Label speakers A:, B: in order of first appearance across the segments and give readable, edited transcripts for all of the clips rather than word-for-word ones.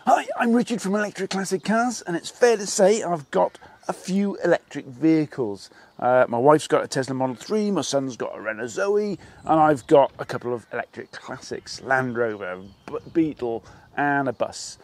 A: Hi, I'm Richard from Electric Classic Cars, and it's fair to say I've got a few electric vehicles. My wife's got a Tesla Model 3, my son's got a Renault Zoe, and I've got a couple of electric classics, Land Rover, Beetle, and a bus.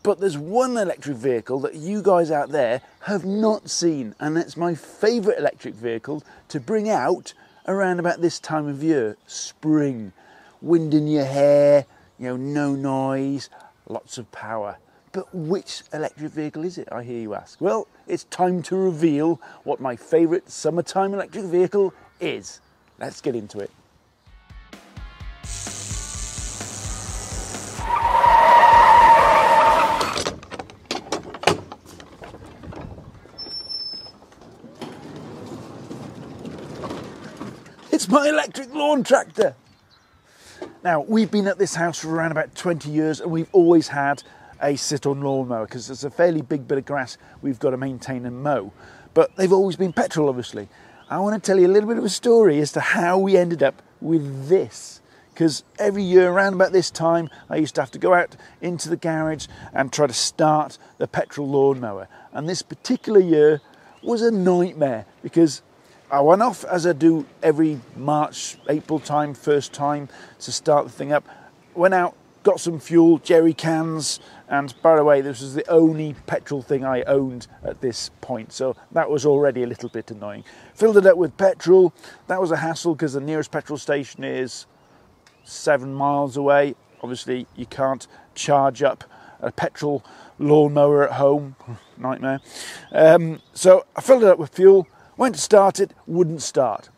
A: But there's one electric vehicle that you guys out there have not seen, and it's my favourite electric vehicle to bring out around about this time of year, spring. Wind in your hair, no noise, lots of power. But which electric vehicle is it, I hear you ask? Well, it's time to reveal what my favourite summertime electric vehicle is. Let's get into it. It's my electric lawn tractor. Now, we've been at this house for around about 20 years and we've always had a sit-on lawnmower because it's a fairly big bit of grass we've got to maintain and mow. But they've always been petrol, obviously. I want to tell you a little bit of a story as to how we ended up with this. Because every year around about this time, I used to have to go out into the garage and try to start the petrol lawnmower. And this particular year was a nightmare because I went off, as I do every March, April time, first time to start the thing up. Went out, got some fuel, jerry cans, and by the way, this was the only petrol thing I owned at this point, so that was already a little bit annoying. Filled it up with petrol. That was a hassle because the nearest petrol station is 7 miles away. Obviously, you can't charge up a petrol lawnmower at home. Nightmare. So I filled it up with fuel. Went to start it, wouldn't start.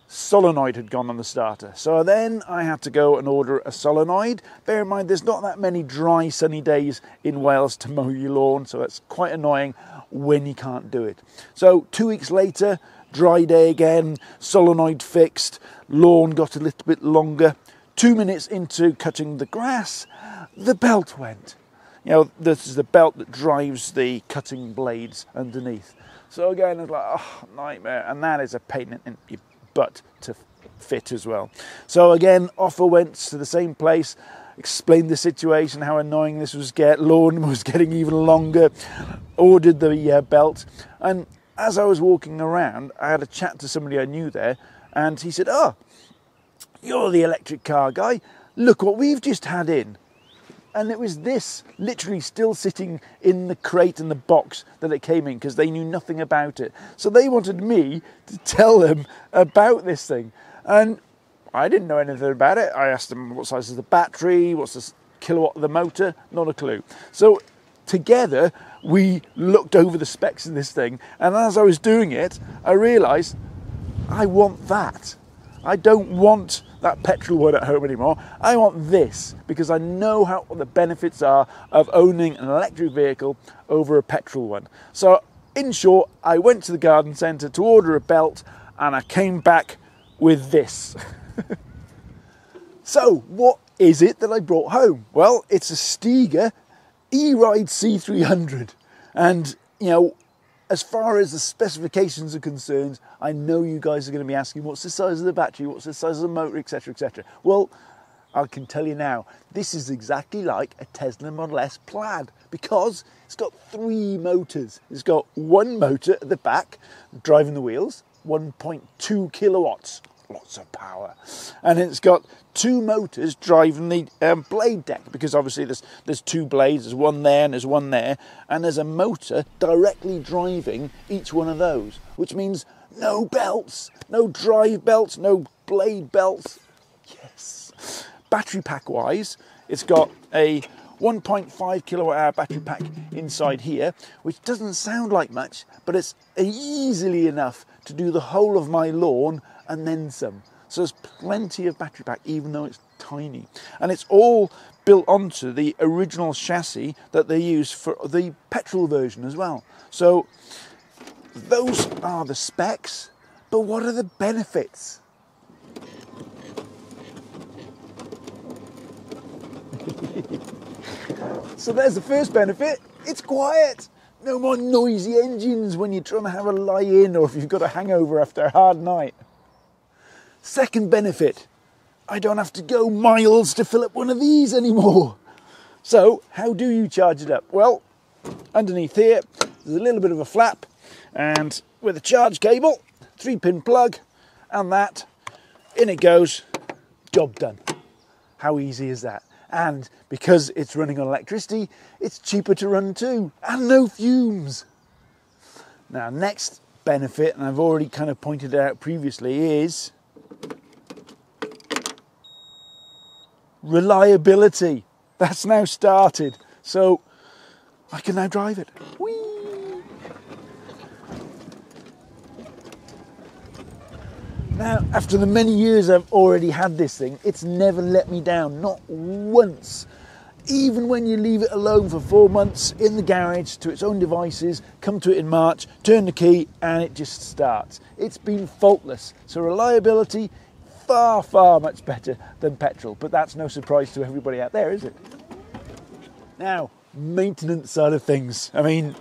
A: Solenoid had gone on the starter. So then I had to go and order a solenoid. Bear in mind, there's not that many dry, sunny days in Wales to mow your lawn, so it's quite annoying when you can't do it. So 2 weeks later, dry day again, solenoid fixed, lawn got a little bit longer. 2 minutes into cutting the grass, the belt went. This is the belt that drives the cutting blades underneath. So again, it's like, oh, nightmare. And that is a pain in your butt to fit as well. So again, off I went to the same place, explained the situation, how annoying this was lawn was getting even longer, ordered the belt. And as I was walking around, I had a chat to somebody I knew there, and he said, oh, you're the electric car guy. Look what we've just had in. And it was this, literally still sitting in the crate and the box that it came in because they knew nothing about it. So they wanted me to tell them about this thing. And I didn't know anything about it. I asked them what size is the battery, what's the kilowatt of the motor, not a clue. So together we looked over the specs of this thing. And as I was doing it, I realised I want that. I don't want that petrol one at home anymore. I want this because I know what the benefits are of owning an electric vehicle over a petrol one. So in short, I went to the garden centre to order a belt and I came back with this. So what is it that I brought home? Well, it's a Stiga eRide C300. And as far as the specifications are concerned, I know you guys are going to be asking, what's the size of the battery, what's the size of the motor, etc, etc. Well, I can tell you now, this is exactly like a Tesla Model S Plaid because it's got 3 motors. It's got one motor at the back, driving the wheels, 1.2 kilowatts, lots of power. And it's got 2 motors driving the blade deck because obviously there's 2 blades, there's one there and there's one there, and there's a motor directly driving each one of those, which means no belts, no drive belts, no blade belts. Yes. Battery pack wise, it's got a 1.5 kilowatt hour battery pack inside here, which doesn't sound like much, but it's easily enough to do the whole of my lawn and then some. So there's plenty of battery pack, even though it's tiny. And it's all built onto the original chassis that they use for the petrol version as well. So those are the specs, but what are the benefits? So there's the first benefit, it's quiet. No more noisy engines when you're trying to have a lie-in or if you've got a hangover after a hard night. Second benefit, I don't have to go miles to fill up one of these anymore. So how do you charge it up? Well, underneath here, there's a little bit of a flap, and with a charge cable, 3-pin plug, and that, in it goes, job done. How easy is that? And because it's running on electricity, it's cheaper to run too, and no fumes. Now, next benefit, and I've already kind of pointed it out previously, is reliability. That's now started, so I can now drive it. Whee! Now, after the many years I've already had this thing, it's never let me down, not once. Even when you leave it alone for 4 months in the garage to its own devices, come to it in March, turn the key, and it just starts. It's been faultless. So reliability, far, far much better than petrol. But that's no surprise to everybody out there, is it? Now, maintenance side of things. I mean,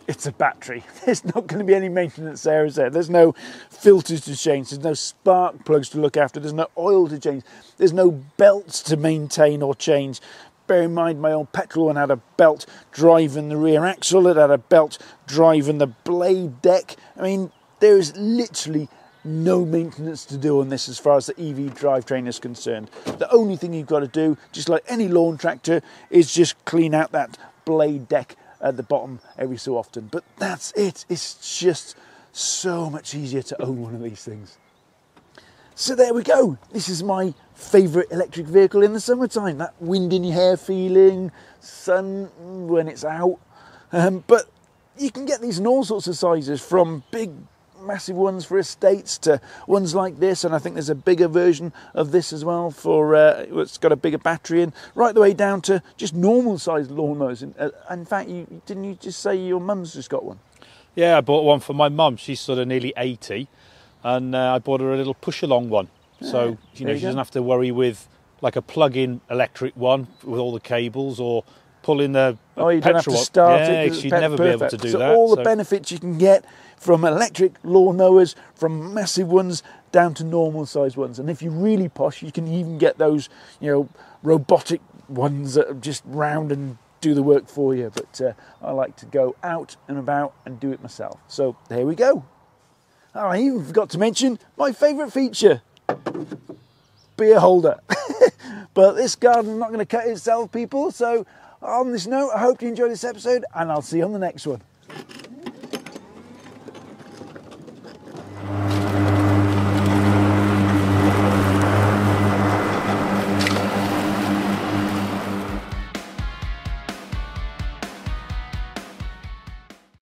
A: it's a battery. There's not going to be any maintenance there, is there? There's no filters to change. There's no spark plugs to look after. There's no oil to change. There's no belts to maintain or change. Bear in mind, my old petrol one had a belt driving the rear axle. It had a belt driving the blade deck. I mean, there's literally no maintenance to do on this as far as the EV drivetrain is concerned. The only thing you've got to do, just like any lawn tractor, is just clean out that blade deck at the bottom every so often. But that's it. It's just so much easier to own one of these things. So there we go. This is my favourite electric vehicle in the summertime. That wind in your hair feeling, sun when it's out. But you can get these in all sorts of sizes, from big massive ones for estates to ones like this, and I think there's a bigger version of this as well for it's got a bigger battery in, right the way down to just normal sized lawnmowers. In fact, didn't you just say your mum's just got one?
B: Yeah, I bought one for my mum. She's sort of nearly 80, and I bought her a little push along one, so she doesn't have to worry with like a plug-in electric one with all the cables, or pulling the
A: you don't have to start it.
B: She'd never be able to do that.
A: All the benefits you can get from electric lawnmowers, from massive ones down to normal sized ones. And if you're really posh, you can even get those, robotic ones that are just round and do the work for you. But I like to go out and about and do it myself. So there we go. Oh, I even forgot to mention my favourite feature, beer holder. But this garden's not going to cut itself, people. So on this note, I hope you enjoyed this episode, and I'll see you on the next one.